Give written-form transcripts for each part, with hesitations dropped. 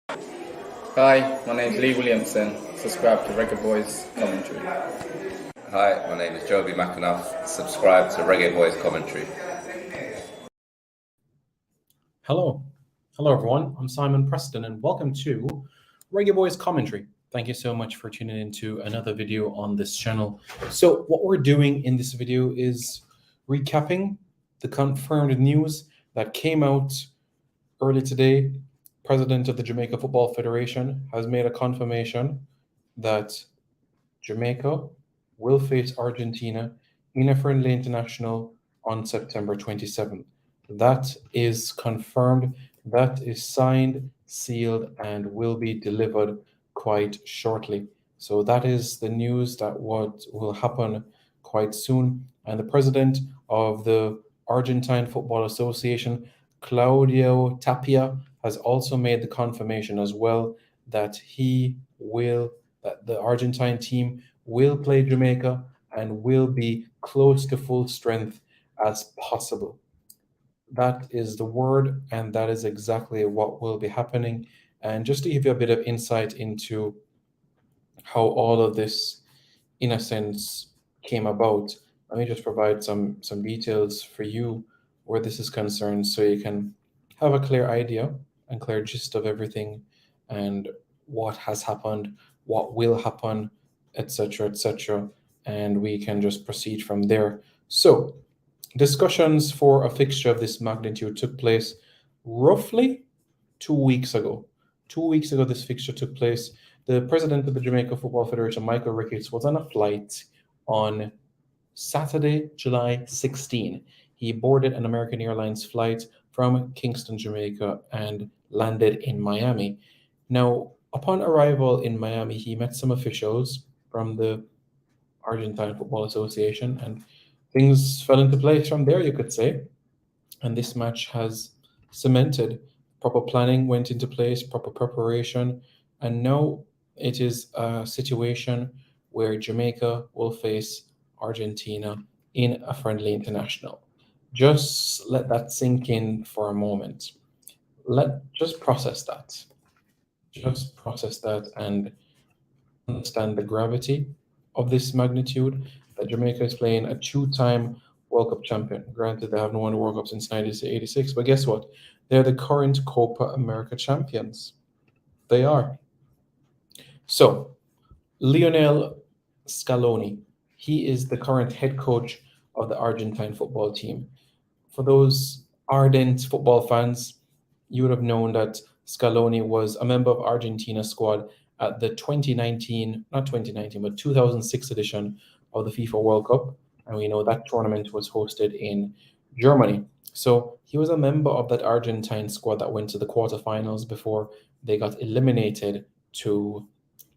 Hi, my name is Lee Williamson. Subscribe to Reggae Boyz Commentary. Hi, my name is Joby McAnuff. Subscribe to Reggae Boyz Commentary. Hello everyone. I'm Simon Preston, and welcome to Reggae Boyz Commentary. Thank you so much for tuning in to another video on this channel. So what we're doing in this video is recapping the confirmed news that came out early today. President of the Jamaica Football Federation has made a confirmation that Jamaica will face Argentina in a friendly international on September 27th. That is confirmed, that is signed, sealed, and will be delivered quite shortly. So that is the news that what will happen quite soon. And the president of the Argentine Football Association, Claudio Tapia, has also made the confirmation as well that that the Argentine team will play Jamaica and will be close to full strength as possible. That is the word, and that is exactly what will be happening. And just to give you a bit of insight into how all of this, in a sense, came about, let me just provide some details for you where this is concerned, so you can have a clear idea and clear gist of everything and what has happened, what will happen, etc., and we can just proceed from there. So discussions for a fixture of this magnitude took place roughly 2 weeks ago. 2 weeks ago, this fixture took place. The president of the Jamaica Football Federation, Michael Ricketts, was on a flight on Saturday, July 16. He boarded an American Airlines flight from Kingston, Jamaica, and landed in Miami. Now, upon arrival in Miami, he met some officials from the Argentine Football Association, and things fell into place from there, you could say. And this match has cemented. Proper planning went into place, proper preparation, and now it is a situation where Jamaica will face Argentina in a friendly international. Just let that sink in for a moment. Just process that. Just process that and understand the gravity of this magnitude, that Jamaica is playing a two-time World Cup champion. Granted, they haven't won the World Cup since 1986, but guess what? They're the current Copa America champions. They are. So, Lionel Scaloni, he is the current head coach of the Argentine football team. For those ardent football fans, you would have known that Scaloni was a member of Argentina's squad at the 2006 edition of the FIFA World Cup. And we know that tournament was hosted in Germany. So he was a member of that Argentine squad that went to the quarterfinals before they got eliminated to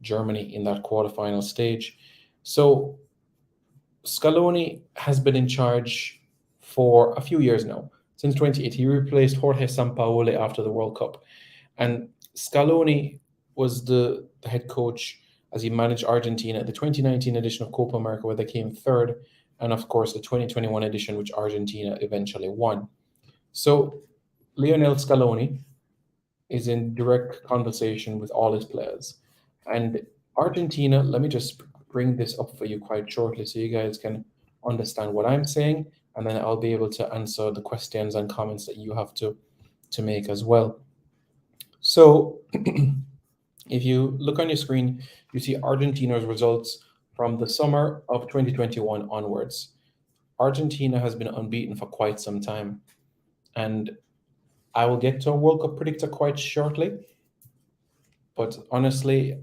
Germany in that quarterfinal stage. So Scaloni has been in charge for a few years now. Since 2008, he replaced Jorge Sampaoli after the World Cup. And Scaloni was the head coach as he managed Argentina at the 2019 edition of Copa America, where they came third, and of course the 2021 edition, which Argentina eventually won. So Lionel Scaloni is in direct conversation with all his players. And Argentina, let me just bring this up for you quite shortly so you guys can understand what I'm saying, and then I'll be able to answer the questions and comments that you have to make as well. So if you look on your screen, you see Argentina's results from the summer of 2021 onwards. Argentina has been unbeaten for quite some time, and I will get to a World Cup predictor quite shortly, but honestly,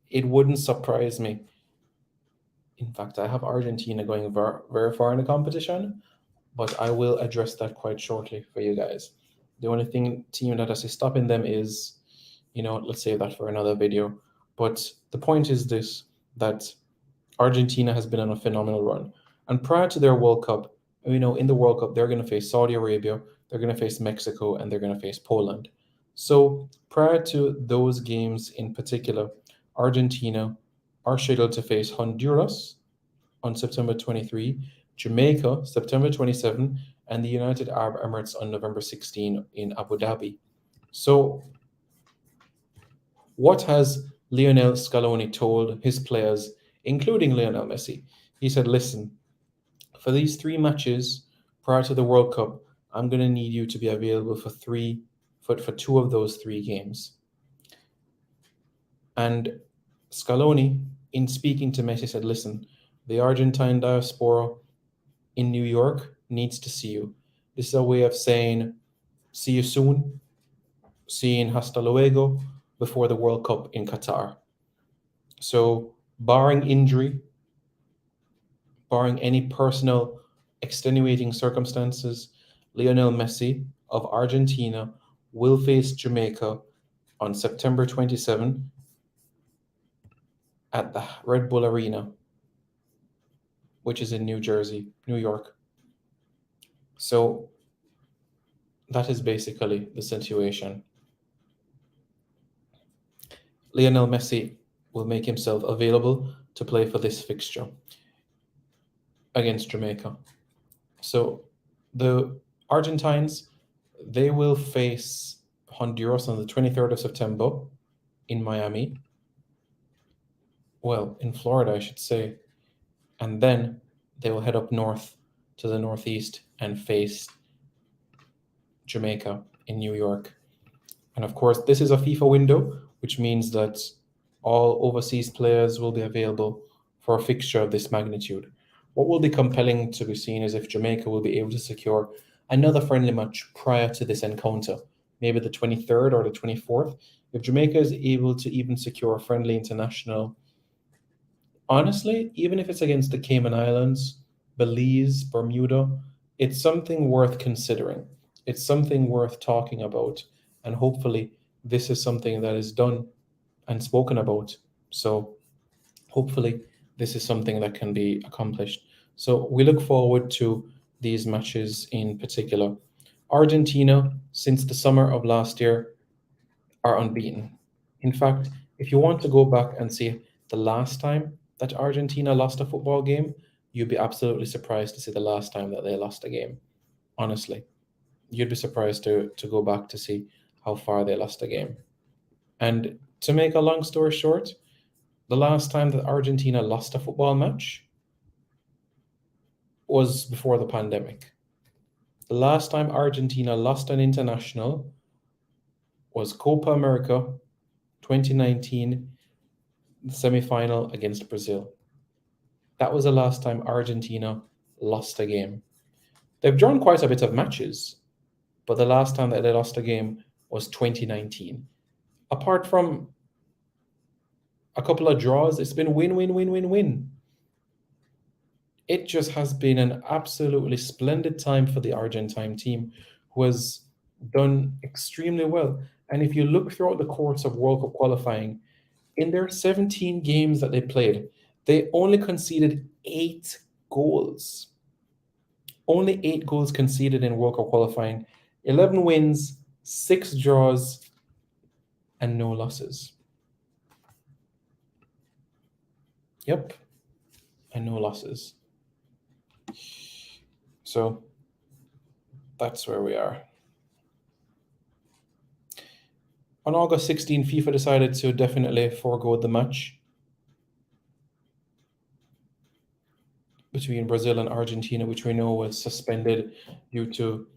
it wouldn't surprise me. In fact, I have Argentina going very far in the competition, but I will address that quite shortly for you guys. The only team that is stopping them is, let's save that for another video. But the point is this, that Argentina has been on a phenomenal run. And prior to their World Cup, in the World Cup, they're going to face Saudi Arabia, they're going to face Mexico, and they're going to face Poland. So prior to those games in particular, Argentina are scheduled to face Honduras on September 23, Jamaica, September 27, and the United Arab Emirates on November 16 in Abu Dhabi. So What has Lionel Scaloni told his players, including Lionel Messi? He said, listen, for these 3 matches prior to the World Cup, I'm going to need you to be available for 2 of those 3 games. And Scaloni, in speaking to Messi, said, listen, the Argentine diaspora in New York needs to see you. This is a way of saying, see you soon, seeing hasta luego before the World Cup in Qatar. So, barring injury, barring any personal extenuating circumstances, Lionel Messi of Argentina will face Jamaica on September 27 at the Red Bull Arena, which is in New York. So that is basically the situation. Lionel Messi will make himself available to play for this fixture against Jamaica. So the Argentines, they will face Honduras on the 23rd of September in Miami. Well, in Florida, I should say. And then they will head up north to the northeast and face Jamaica in New York. And of course, this is a FIFA window, which means that all overseas players will be available for a fixture of this magnitude. What will be compelling to be seen is if Jamaica will be able to secure another friendly match prior to this encounter, maybe the 23rd or the 24th. If Jamaica is able to even secure a friendly international, honestly, even if it's against the Cayman Islands, Belize, Bermuda, it's something worth considering. It's something worth talking about. And hopefully, this is something that is done and spoken about. So, hopefully, this is something that can be accomplished. So, we look forward to these matches in particular. Argentina, since the summer of last year, are unbeaten. In fact, if you want to go back and see the last time that Argentina lost a football game, you'd be absolutely surprised to see the last time that they lost a game. Honestly, you'd be surprised to go back to see how far they lost a game. And to make a long story short, the last time that Argentina lost a football match was before the pandemic. The last time Argentina lost an international was Copa America 2019, the semi-final against Brazil. That was the last time Argentina lost a game. They've drawn quite a bit of matches, but the last time that they lost a game was 2019. Apart from a couple of draws, it's been win, win, win, win, win. It just has been an absolutely splendid time for the Argentine team, who has done extremely well. And if you look throughout the course of World Cup qualifying, in their 17 games that they played, they only conceded 8 goals. Only 8 goals conceded in World Cup qualifying, 11 wins, 6 draws, and no losses. Yep, and no losses. So that's where we are. On August 16, FIFA decided to definitely forego the match between Brazil and Argentina, which we know was suspended due to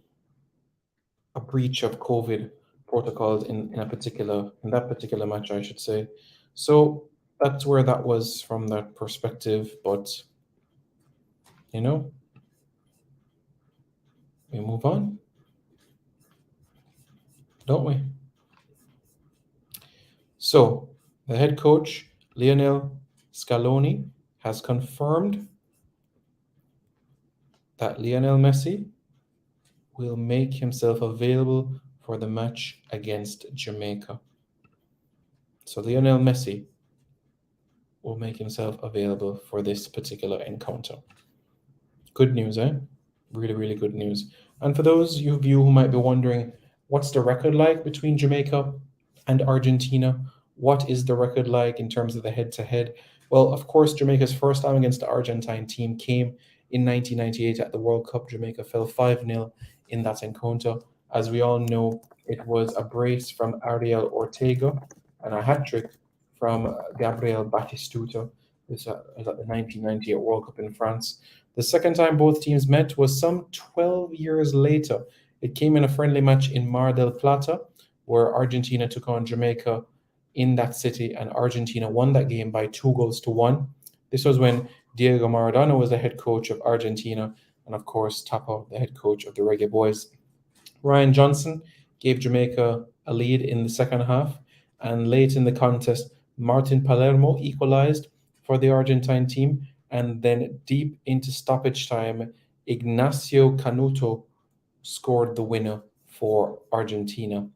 a breach of COVID protocols in that particular match, I should say. So that's where that was from that perspective. But we move on, don't we? So the head coach, Lionel Scaloni, has confirmed that Lionel Messi will make himself available for the match against Jamaica. So Lionel Messi will make himself available for this particular encounter. Good news, eh? Really, really good news. And for those of you who might be wondering, what's the record like between Jamaica and Argentina? What is the record like in terms of the head-to-head? Well, of course, Jamaica's first time against the Argentine team came in 1998 at the World Cup. Jamaica fell 5-0 in that encounter. As we all know, it was a brace from Ariel Ortega and a hat trick from Gabriel Batistuta. This was at the 1998 World Cup in France. The second time both teams met was some 12 years later. It came in a friendly match in Mar del Plata, where Argentina took on Jamaica in that city, and Argentina won that game by 2-1. This was when Diego Maradona was the head coach of Argentina, and of course, Tapo, the head coach of the Reggae Boyz. Ryan Johnson gave Jamaica a lead in the second half, and late in the contest, Martin Palermo equalized for the Argentine team, and then deep into stoppage time, Ignacio Canuto scored the winner for Argentina.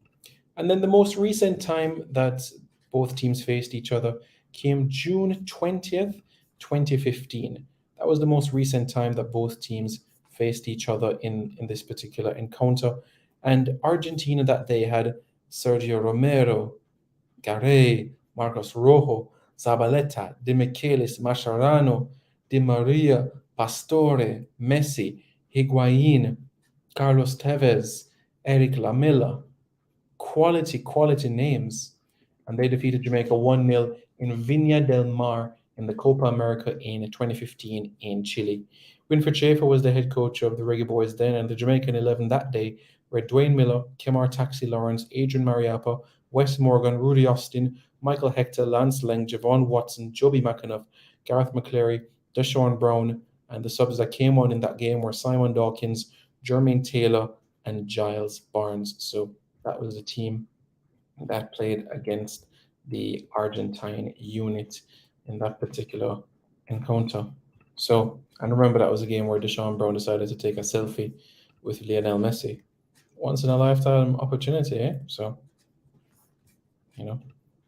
And then the most recent time that both teams faced each other came June 20th, 2015. That was the most recent time that both teams faced each other in this particular encounter. And Argentina that day had Sergio Romero, Garay, Marcos Rojo, Zabaleta, De Michelis, Mascherano, Di Maria, Pastore, Messi, Higuain, Carlos Tevez, Eric Lamela. Quality names. And they defeated Jamaica 1-0 in Viña del Mar in the Copa America in 2015 in Chile. Winfred Schaefer was the head coach of the Reggae Boyz then, and the Jamaican 11 that day were Dwayne Miller, Kemar Taxi Lawrence, Adrian Mariappa, Wes Morgan, Rudy Austin, Michael Hector, Lance Lang, Javon Watson, Joby McAnuff, Gareth McCleary, Deshaun Brown, and the subs that came on in that game were Simon Dawkins, Jermaine Taylor, and Giles Barnes. So that was the team that played against the Argentine unit in that particular encounter. So, and remember that was a game where Deshaun Brown decided to take a selfie with Lionel Messi. Once in a lifetime opportunity, eh? So,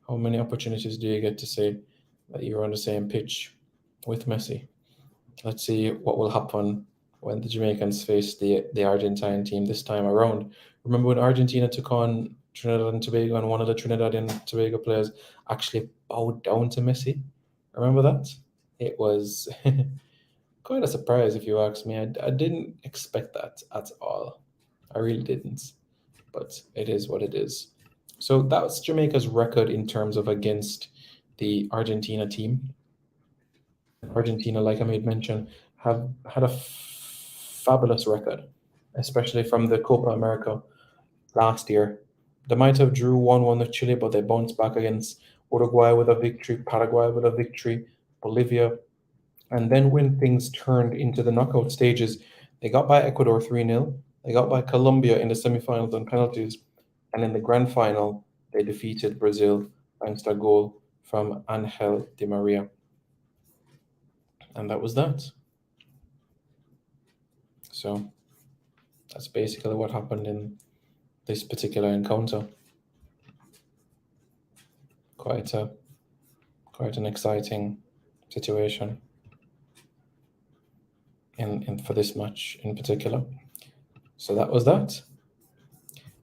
how many opportunities do you get to say that you're on the same pitch with Messi? Let's see what will happen when the Jamaicans face the Argentine team this time around. Remember when Argentina took on Trinidad and Tobago, and one of the Trinidad and Tobago players actually bowed down to Messi? Remember that? It was quite a surprise, if you ask me. I didn't expect that at all. I really didn't. But it is what it is. So that's Jamaica's record in terms of against the Argentina team. Argentina, like I made mention, have had a fabulous record, especially from the Copa America last year. They might have drew 1-1 with Chile, but they bounced back against Uruguay with a victory, Paraguay with a victory, Bolivia. And then when things turned into the knockout stages, they got by Ecuador 3-0. They got by Colombia in the semifinals on penalties. And in the grand final, they defeated Brazil thanks to a goal from Angel Di Maria. And that was that. So that's basically what happened in this particular encounter. Quite an exciting situation in for this match in particular. So that was that.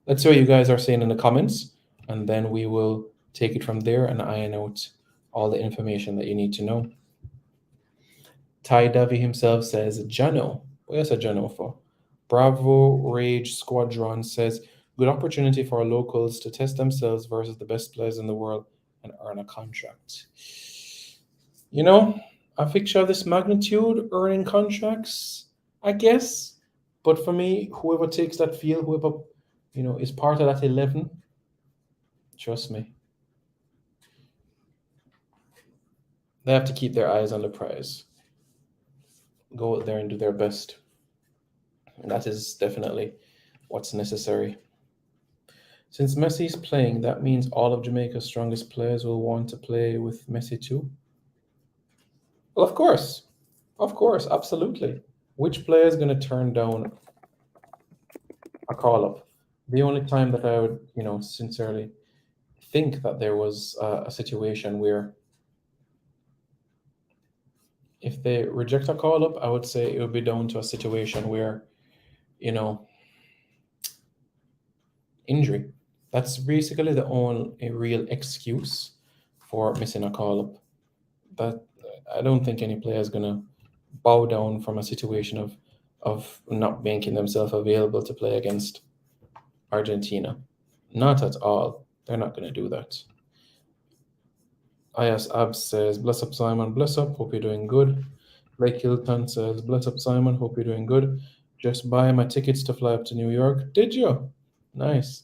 Let's see what you guys are saying in the comments, and then we will take it from there and iron out all the information that you need to know. Ty Davy himself says, Jano. Where's a Jano for? Bravo Rage Squadron says, good opportunity for our locals to test themselves versus the best players in the world and earn a contract. A fixture of this magnitude, earning contracts, I guess. But for me, whoever takes that field, whoever, is part of that 11, trust me, they have to keep their eyes on the prize. Go out there and do their best. And that is definitely what's necessary. Since Messi is playing, that means all of Jamaica's strongest players will want to play with Messi too? Well, of course, absolutely. Which player is going to turn down a call-up? The only time that I would, sincerely think that there was a situation where if they reject a call-up, I would say it would be down to a situation where, injury. That's basically the only real excuse for missing a call-up. But I don't think any player is going to bow down from a situation of not making themselves available to play against Argentina. Not at all. They're not going to do that. IS Abs says, bless up Simon, bless up, hope you're doing good. Blake Hilton says, bless up Simon, hope you're doing good. Just buy my tickets to fly up to New York. Did you? Nice.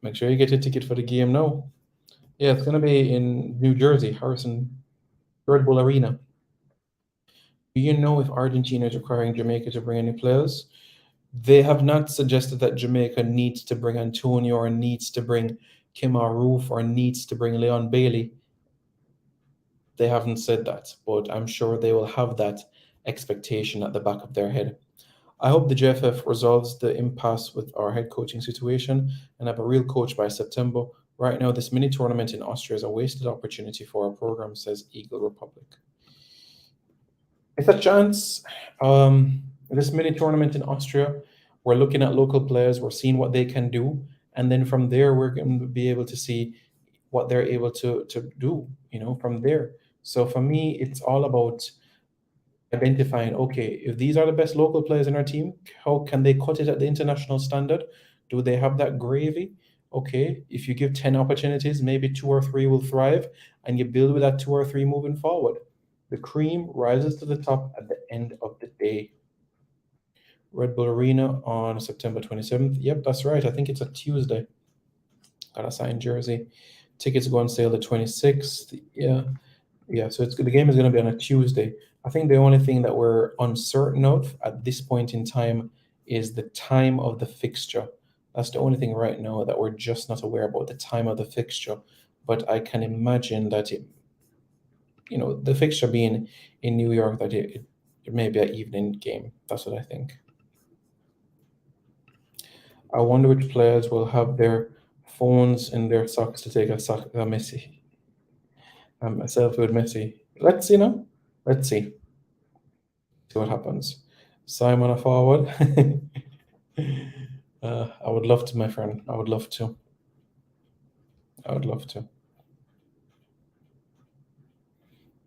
Make sure you get your ticket for the game now. Yeah, it's gonna be in New Jersey, Red Bull Arena. Do you know if Argentina is requiring Jamaica to bring any players? They have not suggested that Jamaica needs to bring Antonio or needs to bring Kim Roof or needs to bring Leon Bailey. They haven't said that, but I'm sure they will have that expectation at the back of their head. I hope the JFF resolves the impasse with our head coaching situation and have a real coach by September. Right now, this mini tournament in Austria is a wasted opportunity for our program, says Eagle Republic. It's a chance. This mini tournament in Austria, we're looking at local players, we're seeing what they can do, and then from there, we're going to be able to see what they're able to do, from there. So for me, it's all about identifying, okay, if these are the best local players in our team, how can they cut it at the international standard? Do they have that gravy? Okay, if you give 10 opportunities, maybe 2 or 3 will thrive, and you build with that 2 or 3 moving forward. The cream rises to the top at the end of the day. Red Bull Arena on September 27th. Yep, that's right. I think it's a Tuesday. Got a signed jersey. Tickets go on sale the 26th. Yeah. So the game is going to be on a Tuesday. I think the only thing that we're uncertain of at this point in time is the time of the fixture. That's the only thing right now that we're just not aware about, the time of the fixture. But I can imagine that the fixture being in New York, that it may be an evening game. That's what I think. I wonder which players will have their phones in their socks to take a Messi. A selfie with Messi. Let's see now. Let's see. See what happens. Simon a forward. I would love to, my friend. I would love to.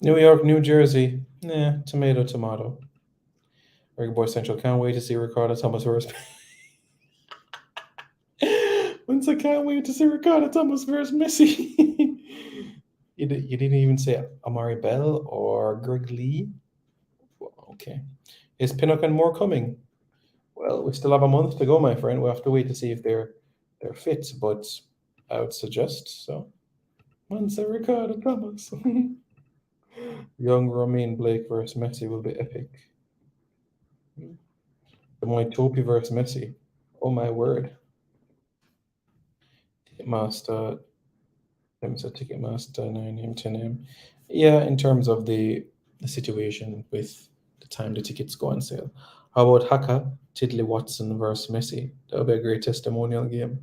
New York, New Jersey. Tomato. Reggae Boyz Central. Can't wait to see Ricardo Thomas versus. Once I can't wait to see Ricardo Thomas versus Messi. You didn't even say Amari Bell or Greg Lee. Well, okay. Is Pinnock and Moore coming? Well, we still have a month to go, my friend. We have to wait to see if they're fit, but I would suggest so. Once a Ricardo Thomas. Young Romain Blake versus Messi will be epic. The Topi versus Messi. Oh my word. Ticketmaster. Let me say Ticketmaster 9 a.m. 10 a.m. Yeah, in terms of the situation with the time the tickets go on sale. How about Haka, Tiddly Watson versus Messi? That would be a great testimonial game.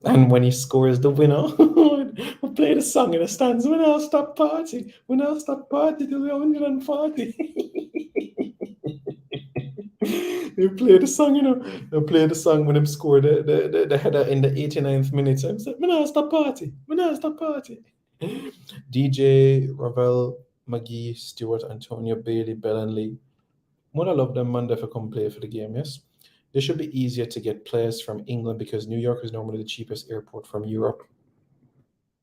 And when he scores the winner, we'll play the song in the stands. When I'll stop party till we're 140. They play the song, They play the song when they score the header in the 89th minute. So I'm saying, when I'll stop party. DJ, Ravel, McGee, Stewart, Antonio, Bailey, Bell, and Lee. Would I love them Monday for come play for the game, yes? They should be easier to get players from England because New York is normally the cheapest airport from Europe.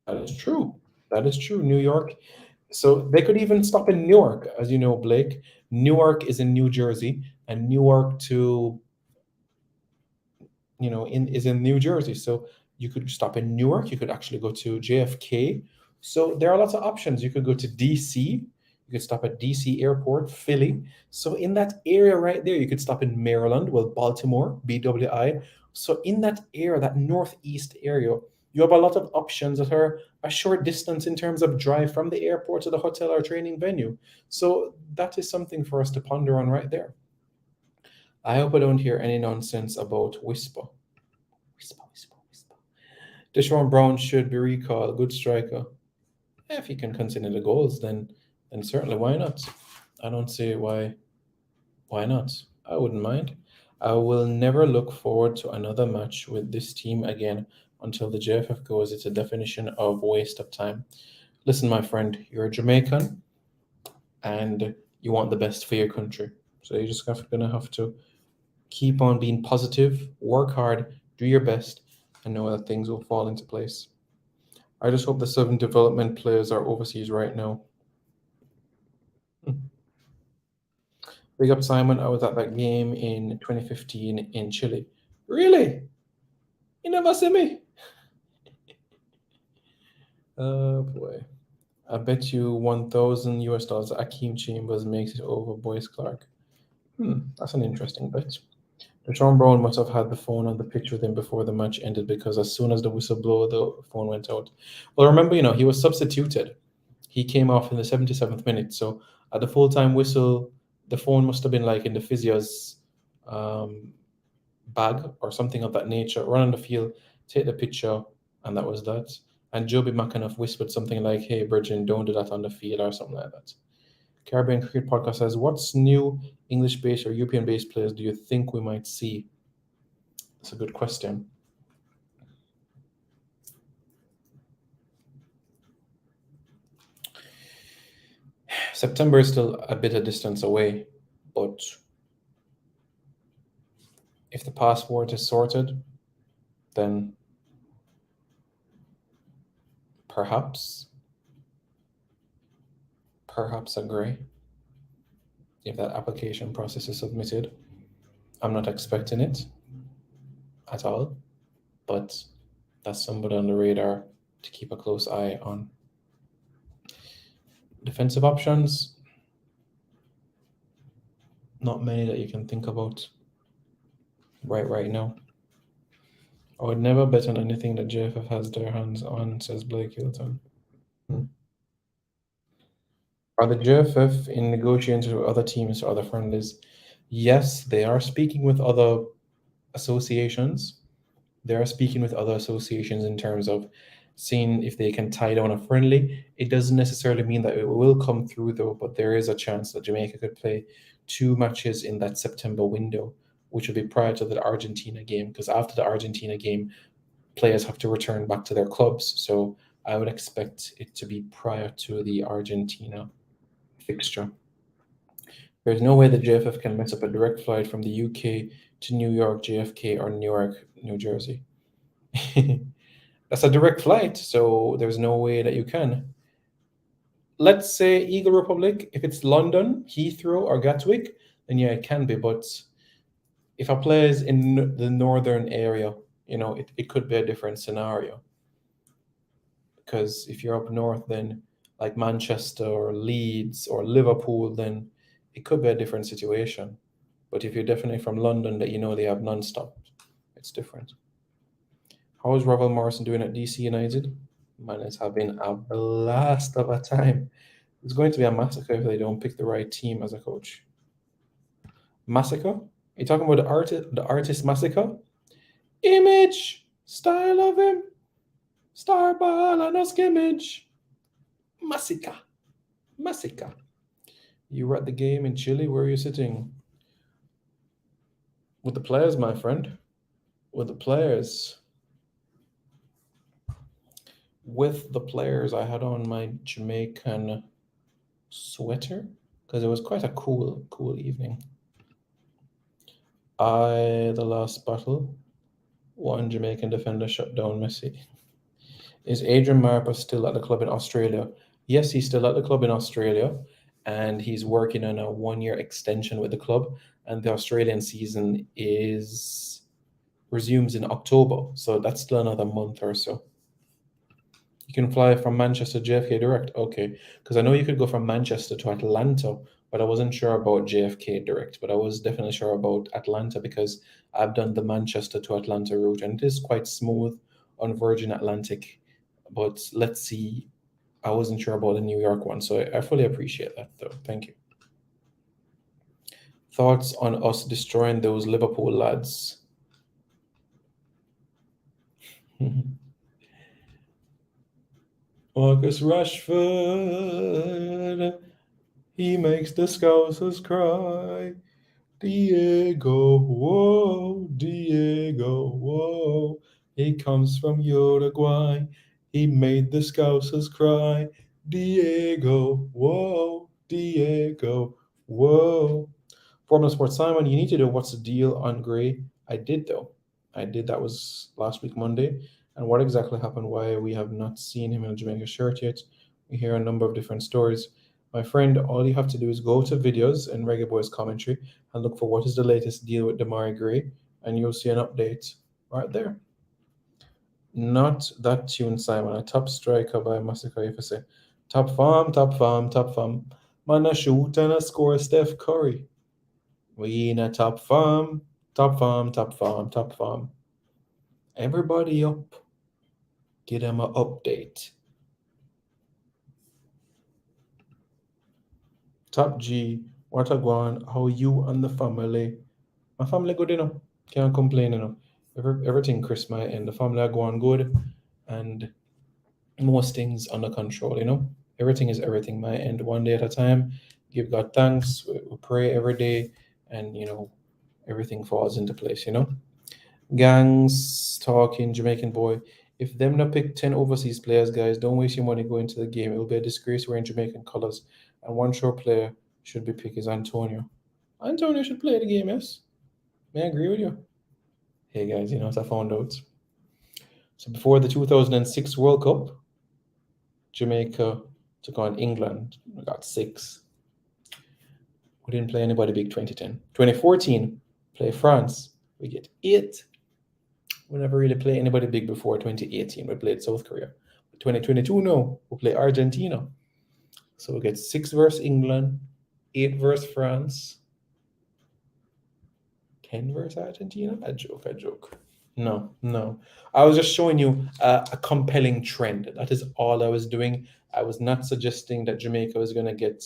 That is true. New York. So they could even stop in Newark, as you know, Blake. Newark is in New Jersey, and Newark to, is in New Jersey. So you could stop in Newark. You could actually go to JFK. So there are lots of options. You could go to DC. You could stop at DC Airport, Philly. So in that area right there, you could stop in Maryland, Baltimore, BWI. So in that area, that northeast area, you have a lot of options that are a short distance in terms of drive from the airport to the hotel or training venue. So that is something for us to ponder on right there. I hope I don't hear any nonsense about Whisper. Deshaun Brown should be recalled. Good striker. If he can continue the goals, then certainly why not? I don't see why not. I wouldn't mind. I will never look forward to another match with this team again until the JFF goes. It's a definition of waste of time. Listen, my friend, you're a Jamaican and you want the best for your country. So you're just gonna have to keep on being positive, work hard, do your best, and know that things will fall into place. I just hope the 7 development players are overseas right now. Big up, Simon. I was at that game in 2015 in Chile. Really? You never see me? Oh boy. I bet you 1,000 US dollars Akeem Chambers makes it over Boyce Clark. That's an interesting bet. Deshaun Brown must have had the phone on the pitch with him before the match ended, because as soon as the whistle blew, the phone went out. Well, remember, he was substituted. He came off in the 77th minute. So at the full-time whistle, the phone must have been like in the physio's bag or something of that nature. Run on the field, take the picture, and that was that. And Joby McAnuff whispered something like, "Hey, Bridget, don't do that on the field," or something like that. Caribbean Cricket Podcast says, what's new English-based or European-based players do you think we might see? That's a good question. September is still a bit of distance away, but if the passport is sorted, then perhaps agree. If that application process is submitted, I'm not expecting it at all, but that's somebody on the radar to keep a close eye on. Defensive options, not many that you can think about right now. I would never bet on anything that JFF has their hands on, says Blake Hilton. Are the JFF in negotiations with other teams or other friendlies? Yes, they are speaking with other associations. They are speaking with other associations in terms of seeing if they can tie down a friendly. It doesn't necessarily mean that it will come through, though, but there is a chance that Jamaica could play 2 matches in that September window, which will be prior to the Argentina game, because after the Argentina game, players have to return back to their clubs. So I would expect it to be prior to the Argentina fixture. There's no way that JFF can mess up a direct flight from the UK to New York, JFK, or Newark, New Jersey. That's a direct flight, so there's no way that you can. Let's say Eagle Republic, if it's London, Heathrow, or Gatwick, then yeah, it can be. But if a player is in the northern area, it could be a different scenario. Because if you're up north, then like Manchester or Leeds or Liverpool, then it could be a different situation. But if you're definitely from London, that they have non-stop, it's different. How is Ravel Morrison doing at DC United? Man is having a blast of a time. It's going to be a massacre if they don't pick the right team as a coach. Massacre? You talking about the artist Massacre? Image, style of him, star ball and a skimmage. Massacre. You were at the game in Chile. Where are you sitting? With the players, my friend. With the players. I had on my Jamaican sweater because it was quite a cool evening. The last battle, one Jamaican defender shut down Messi. Is Adrian Marpa still at the club in Australia? Yes, he's still at the club in Australia, and he's working on a 1-year extension with the club, and the Australian season resumes in October, so that's still another month or so. You can fly from Manchester to JFK direct. Okay, because I know you could go from Manchester to Atlanta, but I wasn't sure about JFK direct. But I was definitely sure about Atlanta because I've done the Manchester to Atlanta route, and it is quite smooth on Virgin Atlantic. But let's see. I wasn't sure about the New York one, so I fully appreciate that, though. Thank you. Thoughts on us destroying those Liverpool lads? Marcus Rashford, he makes the Scousers cry. Diego, whoa, he comes from Uruguay. He made the Scousers cry. Diego, whoa. Formula Sports Simon, you need to know what's the deal on Gray. I did, though. That was last week, Monday. and what exactly happened, why we have not seen him in a Jamaica shirt yet. We hear a number of different stories. My friend, all you have to do is go to videos in Reggaeboyz Commentary and look for what is the latest deal with Damari Gray, and you'll see an update right there. Not that tune, Simon. A top striker by Massacre, if I say. Top farm, top farm, top farm. Man, a shoot and a score, Steph Curry. We in a top farm, top farm, top farm, top farm. Everybody up. Give them an update. Top G, what a gone? How you and the family? My family good enough. Can't complain enough. Everything Chris my end. The family are going good, and most things under control. Everything is everything. My end, one day at a time. Give God thanks. We pray every day, and everything falls into place. Gangs talking Jamaican boy. If them not pick 10 overseas players, guys, don't waste your money going to the game. It will be a disgrace wearing Jamaican colors. And one sure player should be picked is Antonio. Antonio should play the game, yes. May I agree with you? Hey guys, what I found out? So before the 2006 World Cup, Jamaica took on England. We got 6. We didn't play anybody big 2010. 2014, play France. We get 8. We never really play anybody big before 2018. We played South Korea. 2022, no. We play Argentina. So we get 6 versus England, 8 versus France, 10 versus Argentina. I joke. No. I was just showing you a compelling trend. That is all I was doing. I was not suggesting that Jamaica was going to get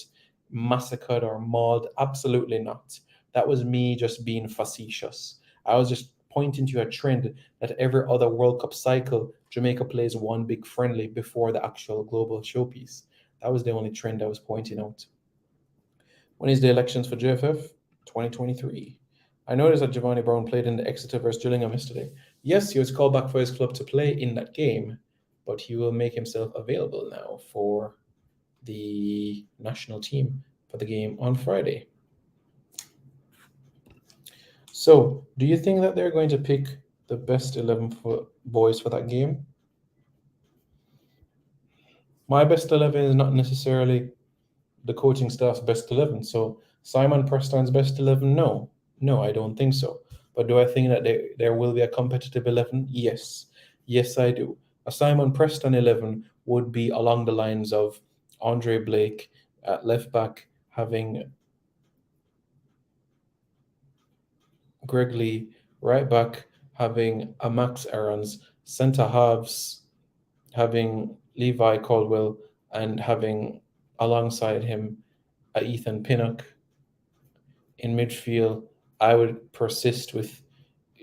massacred or mauled. Absolutely not. That was me just being facetious. I was just pointing to a trend that every other World Cup cycle, Jamaica plays one big friendly before the actual global showpiece. That was the only trend I was pointing out. When is the elections for JFF? 2023. I noticed that Giovanni Brown played in the Exeter vs Gillingham yesterday. Yes, he was called back for his club to play in that game, but he will make himself available now for the national team for the game on Friday. So, do you think that they're going to pick the best 11 for boys for that game? My best 11 is not necessarily the coaching staff's best 11. So, Simon Preston's best 11, no, I don't think so. But do I think that there will be a competitive 11? Yes, I do. A Simon Preston 11 would be along the lines of Andre Blake at left back, having Greg Lee, right back, having a Max Aarons, centre halves, having Levi Caldwell, and having alongside him a Ethan Pinnock. In midfield, I would persist with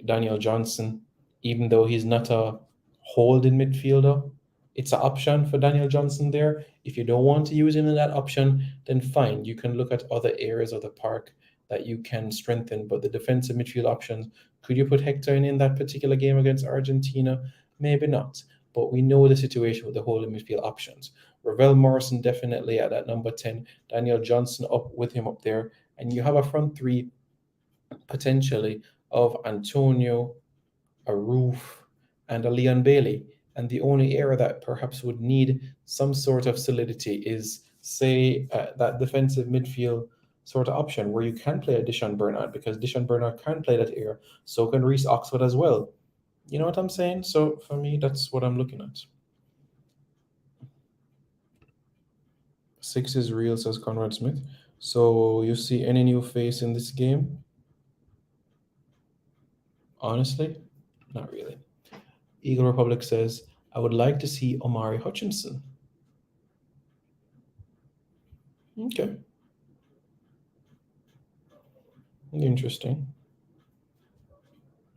Daniel Johnson, even though he's not a holding midfielder. It's an option for Daniel Johnson there. If you don't want to use him in that option, then fine. You can look at other areas of the park that you can strengthen. But the defensive midfield options, could you put Hector in that particular game against Argentina? Maybe not. But we know the situation with the holding midfield options. Ravel Morrison definitely at that number 10. Daniel Johnson up with him up there. And you have a front three potentially of Antonio, a Roof, and a Leon Bailey. And the only area that perhaps would need some sort of solidity is, say, that defensive midfield sort of option where you can play a Dishon Bernard, because Dishon Bernard can play that area. So can Reese Oxford as well. You know what I'm saying? So for me, that's what I'm looking at. 6 is real, says Conrad Smith. So you see any new face in this game? Honestly, not really. Eagle Republic says, I would like to see Omari Hutchinson. Okay. Interesting.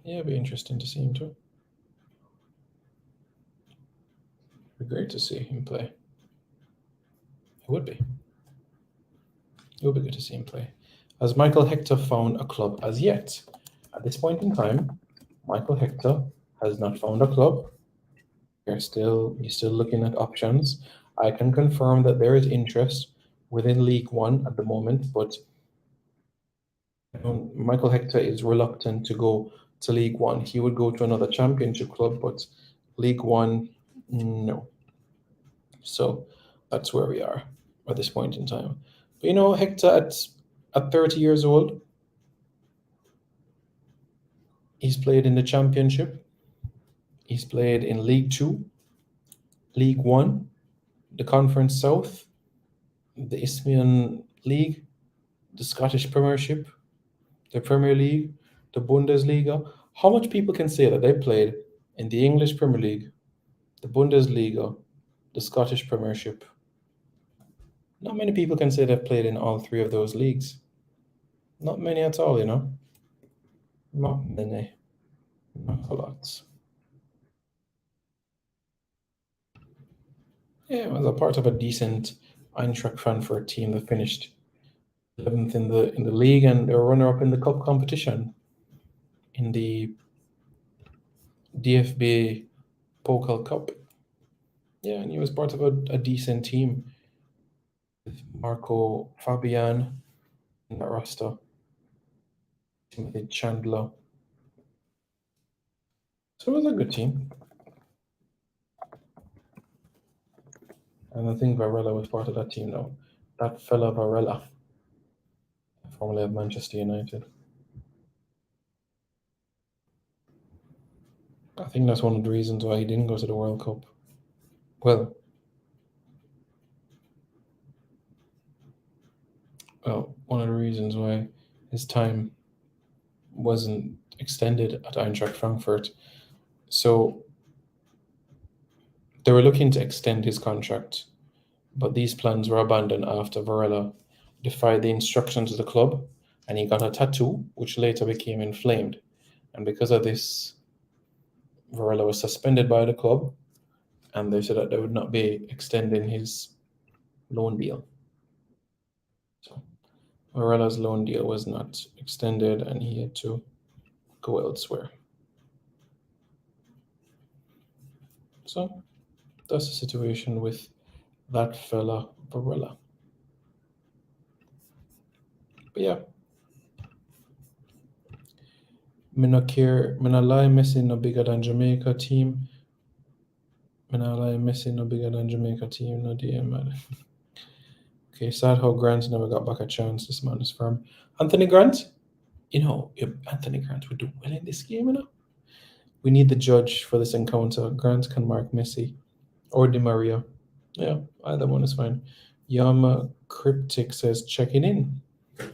Yeah, it'd be interesting to see him too. It'd be great to see him play. It would be. It would be good to see him play. Has Michael Hector found a club as yet? At this point in time, Michael Hector has not found a club. He's still looking at options. I can confirm that there is interest within League One at the moment, but Michael Hector is reluctant to go to League One. He would go to another championship club, but League One, no. So that's where we are at this point in time. But you know, Hector at 30 years old, he's played in the Championship. He's played in League Two, League One, the Conference South, the Isthmian League, the Scottish Premiership, the Premier League, the Bundesliga. How much people can say that they played in the English Premier League, the Bundesliga, the Scottish Premiership? Not many people can say they've played in all three of those leagues. Not many at all, you know. Not many. Not a lot. Yeah, it was a part of a decent Eintracht Frankfurt team that finished 11th in the league, and they were runner-up in the cup competition in the DFB Pokal Cup. Yeah, and he was part of a decent team with Marco Fabian in that roster, Timothy Chandler. So it was a good team. And I think Varela was part of that team now. That fella Varela, formerly of Manchester United. I think that's one of the reasons why he didn't go to the World Cup. Well, one of the reasons why his time wasn't extended at Eintracht Frankfurt. So they were looking to extend his contract, but these plans were abandoned after Varela defied the instructions of the club, and he got a tattoo, which later became inflamed. And because of this, Varela was suspended by the club, and they said that they would not be extending his loan deal. So Varela's loan deal was not extended, and he had to go elsewhere. So that's the situation with that fella Varela. But yeah, me no lie, Messi no bigger than Jamaica team. Me no lie, Messi no bigger than Jamaica team, no DM, man. Okay, sad how Grant never got back a chance. This man is firm. Anthony Grant? You know, Anthony Grant would do well in this game, you know? We need the judge for this encounter. Grant can mark Messi or Di Maria. Yeah, either one is fine. Yama Cryptic says checking in.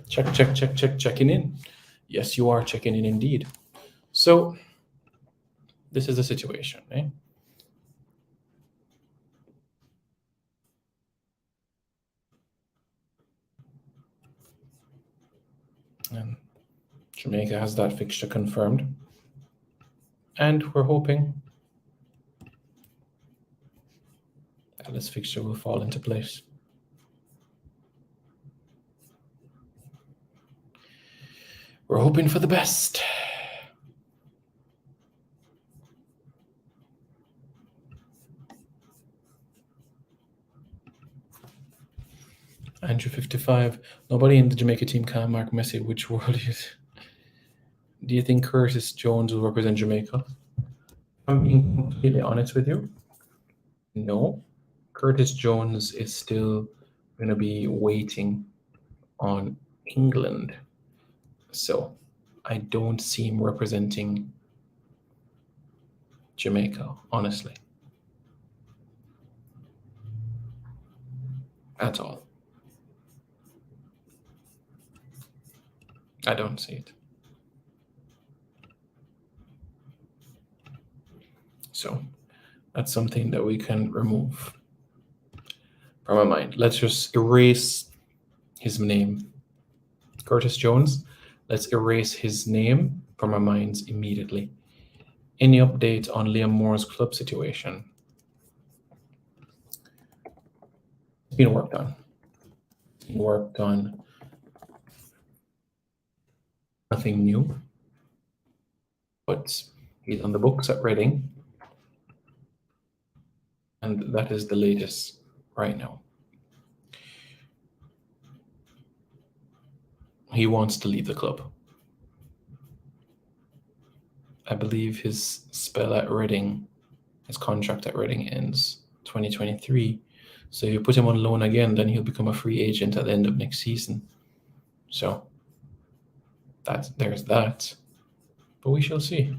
Checking in. Yes, you are checking in indeed. So this is the situation, eh? And Jamaica has that fixture confirmed. And we're hoping that this fixture will fall into place. We're hoping for the best. Andrew 55. Nobody in the Jamaica team can mark Messi. Which world is? Do you think Curtis Jones will represent Jamaica? I'm being completely honest with you. No. Curtis Jones is still going to be waiting on England. So I don't see him representing Jamaica, honestly. At all. I don't see it. So that's something that we can remove from our mind. Let's just erase his name. Curtis Jones, let's erase his name from our minds immediately. Any update on Liam Moore's club situation? It's been worked on. Nothing new, but he's on the books at Reading, and that is the latest right now. He wants to leave the club. I believe his spell at Reading His contract at Reading ends 2023. So if you put him on loan again, then he'll become a free agent at the end of next season. So there's that. But we shall see.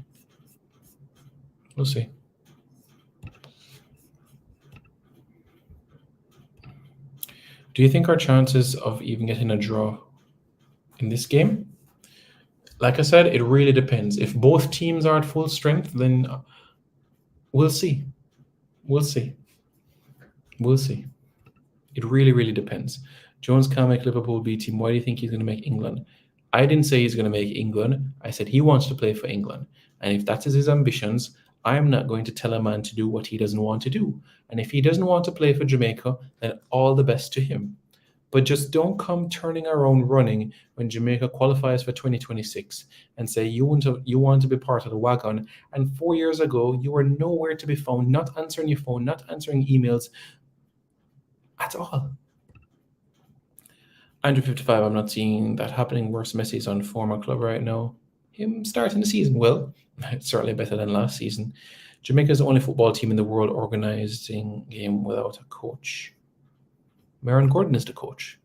We'll see. Do you think our chances of even getting a draw in this game? Like I said, it really depends. If both teams are at full strength, then we'll see. We'll see. We'll see. It really, really depends. Jones can't make Liverpool B team. Why do you think he's going to make England? I didn't say he's going to make England. I said he wants to play for England. And if that is his ambitions, I am not going to tell a man to do what he doesn't want to do. And if he doesn't want to play for Jamaica, then all the best to him. But just don't come turning around running when Jamaica qualifies for 2026 and say you want to be part of the wagon. And 4 years ago, you were nowhere to be found, not answering your phone, not answering emails at all. Andrew 55, I'm not seeing that happening. Worse, Messi's on former club right now. Him starting the season well, certainly better than last season. Jamaica's the only football team in the world organizing game without a coach. Maron Gordon is the coach.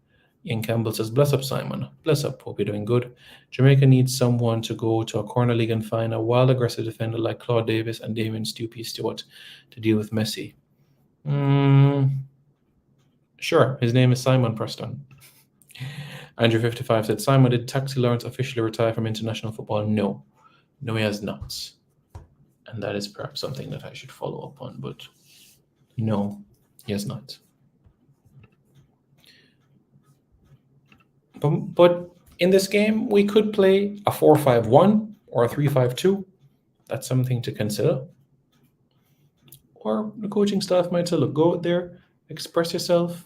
Ian Campbell says, bless up, Simon. Bless up. Hope you're doing good. Jamaica needs someone to go to a corner league and find a wild, aggressive defender like Claude Davis and Damien Stupy Stewart to deal with Messi. Sure. His name is Simon Preston. Andrew 55 said, Simon, did Taxi Lawrence officially retire from international football? No. No, he has not. And that is perhaps something that I should follow up on, but no, he has not. But in this game, we could play a 4-5-1 or a 3-5-2. That's something to consider. Or the coaching staff might say, look, go out there, express yourself.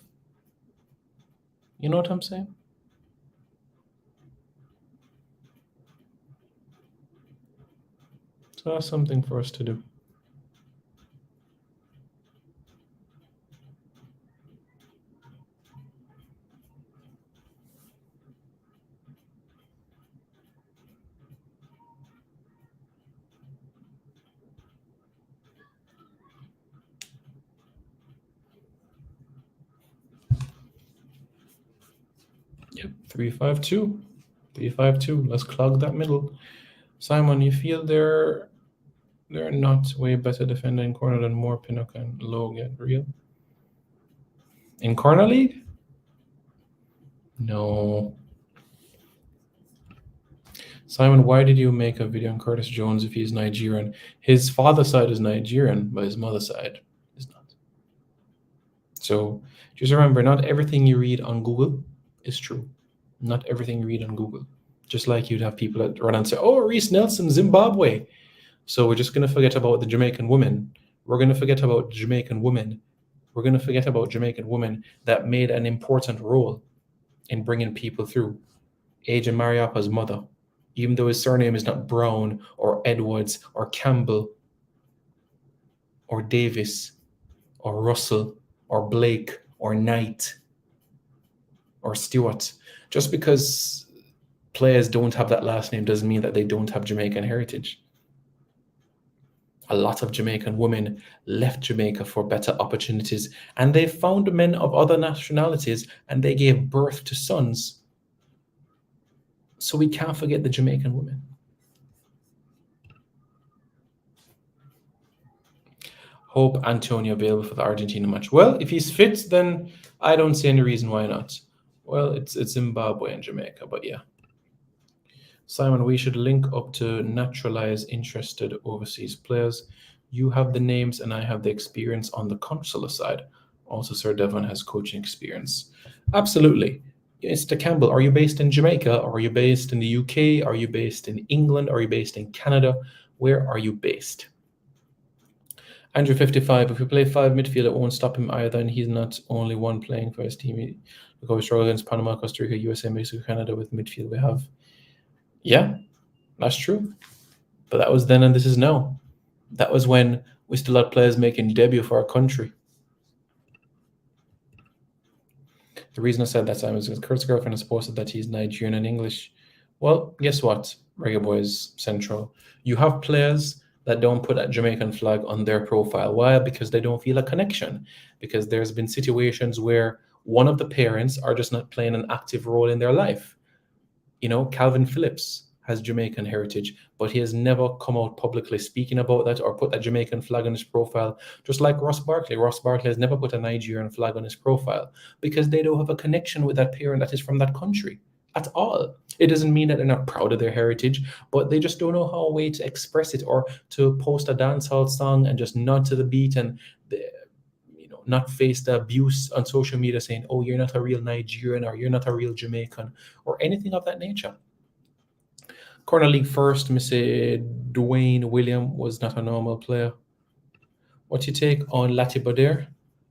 You know what I'm saying? So that's something for us to do. Yep, 3-5-2. 3-5-2. Let's clog that middle. Simon, you feel they're not way better defender in corner than Moore, Pinnock, and Logan? Real? In corner league? No. Simon, why did you make a video on Curtis Jones if he's Nigerian? His father's side is Nigerian, but his mother's side is not. So just remember, not everything you read on Google is true. Not everything you read on Google. Just like you'd have people that run and say, oh, Reese Nelson, Zimbabwe. So we're just going to forget about the Jamaican women. We're going to forget about Jamaican women. We're going to forget about Jamaican women that made an important role in bringing people through. Agent Mariapa's mother, even though his surname is not Brown or Edwards or Campbell or Davis or Russell or Blake or Knight or Stewart. Just because players don't have that last name doesn't mean that they don't have Jamaican heritage. A lot of Jamaican women left Jamaica for better opportunities, and they found men of other nationalities, and they gave birth to sons. So we can't forget the Jamaican women. Hope Antonio available for the Argentina match. Well, if he's fit, then I don't see any reason why not. Well, it's Zimbabwe and Jamaica, but yeah. Simon, we should link up to naturalize interested overseas players. You have the names and I have the experience on the consular side. Also, Sir Devon has coaching experience. Absolutely. Mr. Campbell, are you based in Jamaica? Or are you based in the UK? Are you based in England? Are you based in Canada? Where are you based? Andrew 55, if we play 5 midfield, it won't stop him either, and he's not only one playing for his team. Because we struggle against Panama, Costa Rica, USA, Mexico, Canada with midfield we have. Yeah, that's true. But that was then and this is now. That was when we still had players making debut for our country. The reason I said that, Simon, is because Kurt's girlfriend has posted that he's Nigerian and English. Well, guess what, Reggae Boyz Central? You have players that don't put a Jamaican flag on their profile. Why? Because they don't feel a connection. Because there's been situations where one of the parents are just not playing an active role in their life. You know, Calvin Phillips has Jamaican heritage, but he has never come out publicly speaking about that or put a Jamaican flag on his profile. Just like Ross Barkley. Ross Barkley has never put a Nigerian flag on his profile because they don't have a connection with that parent that is from that country at all. It doesn't mean that they're not proud of their heritage, but they just don't know how a way to express it or to post a dancehall song and just nod to the beat and not face the abuse on social media saying, oh, you're not a real Nigerian or you're not a real Jamaican or anything of that nature. Corner League first, Mr. Dwayne William was not a normal player. What you take on Latibader?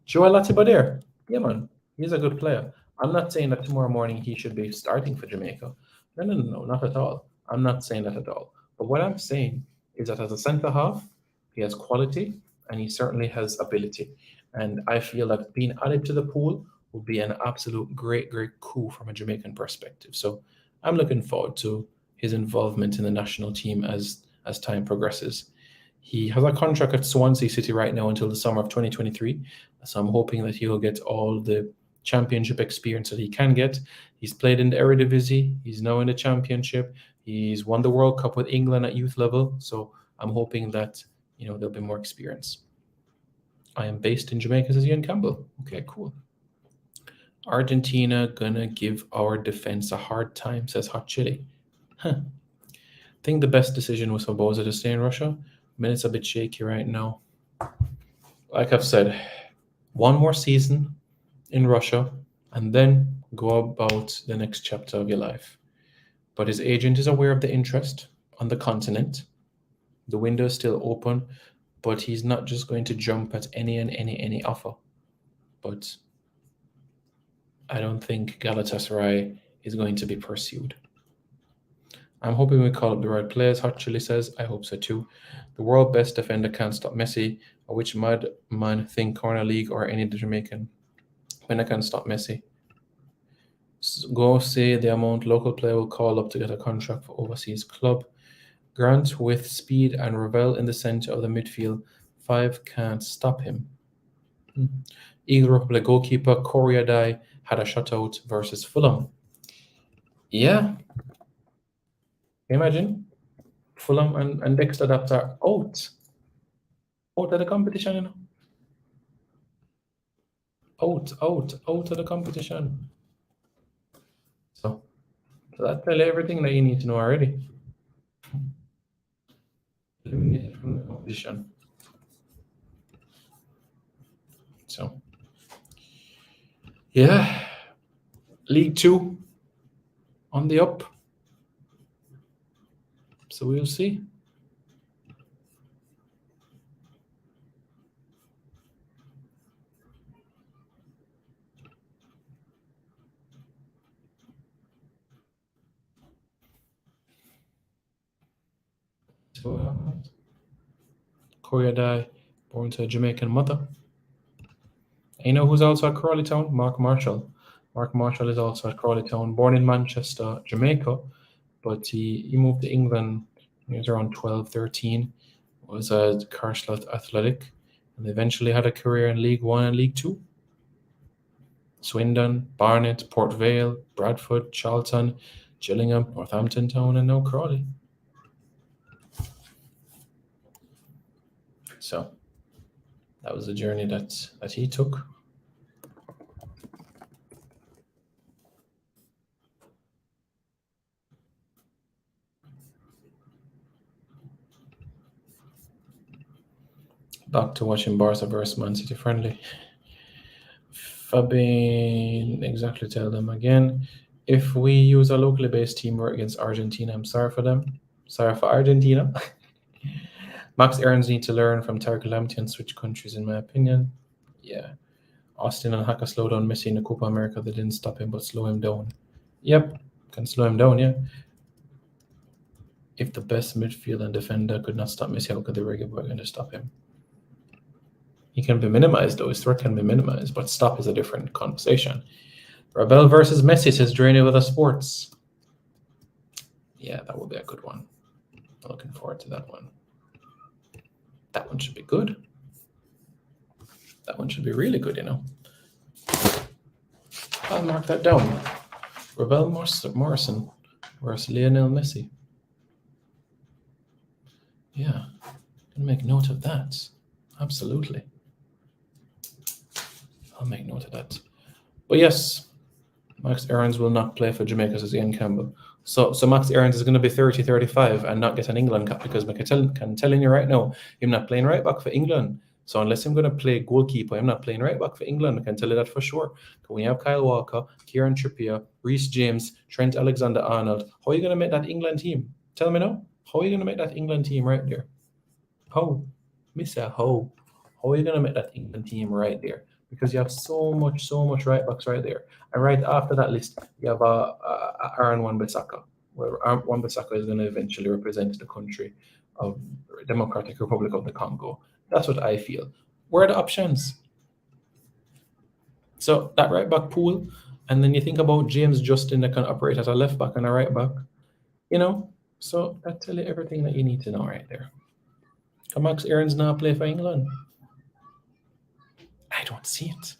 Joel Latibader. Yeah, man. He's a good player. I'm not saying that tomorrow morning he should be starting for Jamaica. No, not at all. I'm not saying that at all. But what I'm saying is that as a centre half, he has quality and he certainly has ability. And I feel that being added to the pool will be an absolute great coup from a Jamaican perspective. So I'm looking forward to his involvement in the national team as time progresses. He has a contract at Swansea City right now until the summer of 2023. So I'm hoping that he'll get all the championship experience that he can get. He's played in the Eredivisie. He's now in the championship. He's won the World Cup with England at youth level. So I'm hoping that, there'll be more experience. I am based in Jamaica, says Ian Campbell. Okay, cool. Argentina gonna give our defense a hard time, says Hot Chili. I think the best decision was for Boza to stay in Russia. I mean, it's a bit shaky right now. Like I've said, one more season in Russia and then go about the next chapter of your life. But his agent is aware of the interest on the continent. The window is still open, but he's not just going to jump at any offer. But I don't think Galatasaray is going to be pursued. I'm hoping we call up the right players, Hot Chili says. I hope so too. The world best defender can't stop Messi, or which madman think Corner League or any Jamaican winner can stop Messi. Go say the amount local player will call up to get a contract for overseas club. Grant with speed and Ravel in the center of the midfield. 5 can't stop him. Eagle Republic goalkeeper Koriadai had a shutout versus Fulham. Yeah. Imagine Fulham and Dexter Dapt are out of the competition, out of the competition. So that tells you everything that you need to know already. Eliminated from the competition. So yeah, League 2 on the up. So we'll see. Koriadai, born to a Jamaican mother. And you know who's also at Crawley Town? Mark Marshall. Mark Marshall is also at Crawley Town, born in Manchester, Jamaica, but he moved to England when he was around 12, 13, was at Carshot Athletic, and eventually had a career in League 1 and League 2. Swindon, Barnet, Port Vale, Bradford, Charlton, Gillingham, Northampton Town, and now Crawley. So that was the journey that he took. Back to watching Barca versus Man City friendly. Fabian, exactly, tell them again. If we use a locally based teamwork against Argentina, I'm sorry for them. Sorry for Argentina. Max Aarons need to learn from Tariq Lamptey and switch countries, in my opinion. Yeah. Austin and Haka slow down Messi in the Copa America. They didn't stop him, but slow him down. Yep, can slow him down, yeah. If the best midfielder and defender could not stop Messi, how could the Reggae Boy going to stop him? He can be minimized, though. His threat can be minimized, but stop is a different conversation. Rebel versus Messi, says Drained with the Sports. Yeah, that will be a good one. I'm looking forward to that one. That one should be good. That one should be really good, you know. I'll mark that down. Ravel Morrison versus Lionel Messi. Yeah, I'll make note of that. Absolutely. I'll make note of that. But yes, Max Aarons will not play for Jamaica, says Ian Campbell. So Max Aarons is going to be 30-35 and not get an England cap because I'm telling you right now, I'm not playing right back for England. So unless I'm going to play goalkeeper, I'm not playing right back for England. I can tell you that for sure. When you have Kyle Walker, Kieran Trippier, Reece James, Trent Alexander-Arnold, how are you going to make that England team? Tell me now. How are you going to make that England team right there? How? Mr. How? How are you going to make that England team right there? Because you have so much right backs right there. And right after that list, you have Aaron Wan-Bissaka, where Aaron Wan-Bissaka is going to eventually represent the country of Democratic Republic of the Congo. That's what I feel. Where are the options? So that right back pool, and then you think about James Justin that can operate as a left back and a right back, you know? So that tells you everything that you need to know right there. Can Max Aarons now play for England? I don't see it.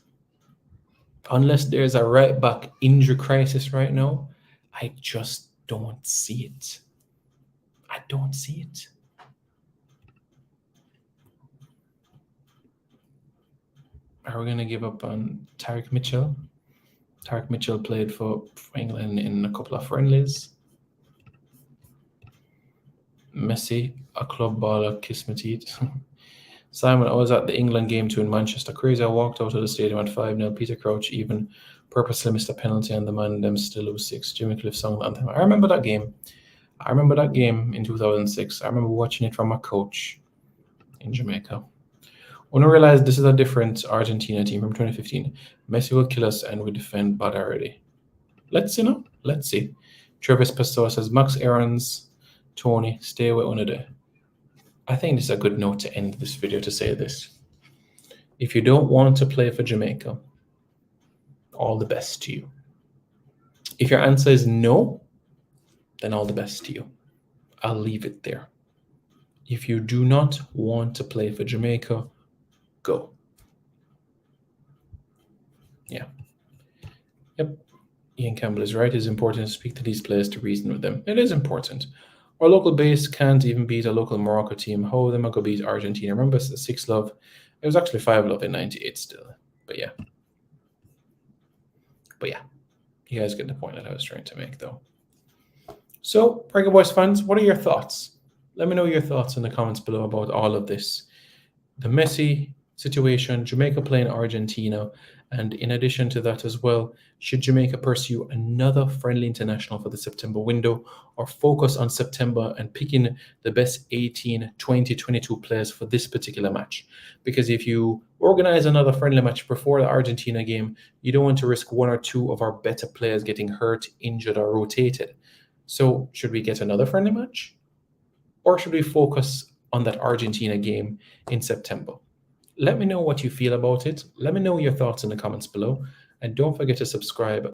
Unless there's a right back injury crisis right now, I just don't see it. I don't see it. Are we going to give up on Tariq Mitchell? Tariq Mitchell played for England in a couple of friendlies. Messi, a club baller, kiss my teeth. Simon, I was at the England game too in Manchester. Crazy, I walked out of the stadium at 5-0. Peter Crouch even purposely missed a penalty and the man them still lose 6. Jimmy Cliff sung the anthem. I remember that game. I remember that game in 2006. I remember watching it from my coach in Jamaica. When I realized this is a different Argentina team from 2015, Messi will kill us and we defend bad already. Let's see now. Let's see. Travis Pessoa says, Max Aarons, Tony, stay away on a day. I think this is a good note to end this video to say this. If you don't want to play for Jamaica, all the best to you. If your answer is no, then all the best to you. I'll leave it there. If you do not want to play for Jamaica, go. Yeah. Yep. Ian Campbell is right. It's important to speak to these players to reason with them. It is important. Our local base can't even beat a local Morocco team. How are they going to beat Argentina? Remember 6-love? It was actually 5-love in 98 still. But yeah. You guys get the point that I was trying to make though. So, Reggae Boyz fans, what are your thoughts? Let me know your thoughts in the comments below about all of this. The Messi situation, Jamaica playing Argentina, and in addition to that as well, should Jamaica pursue another friendly international for the September window or focus on September and picking the best 18, 20, 22 players for this particular match? Because if you organize another friendly match before the Argentina game, you don't want to risk one or two of our better players getting hurt, injured, or rotated. So should we get another friendly match? Or should we focus on that Argentina game in September? Let me know what you feel about it. Let me know your thoughts in the comments below. And don't forget to subscribe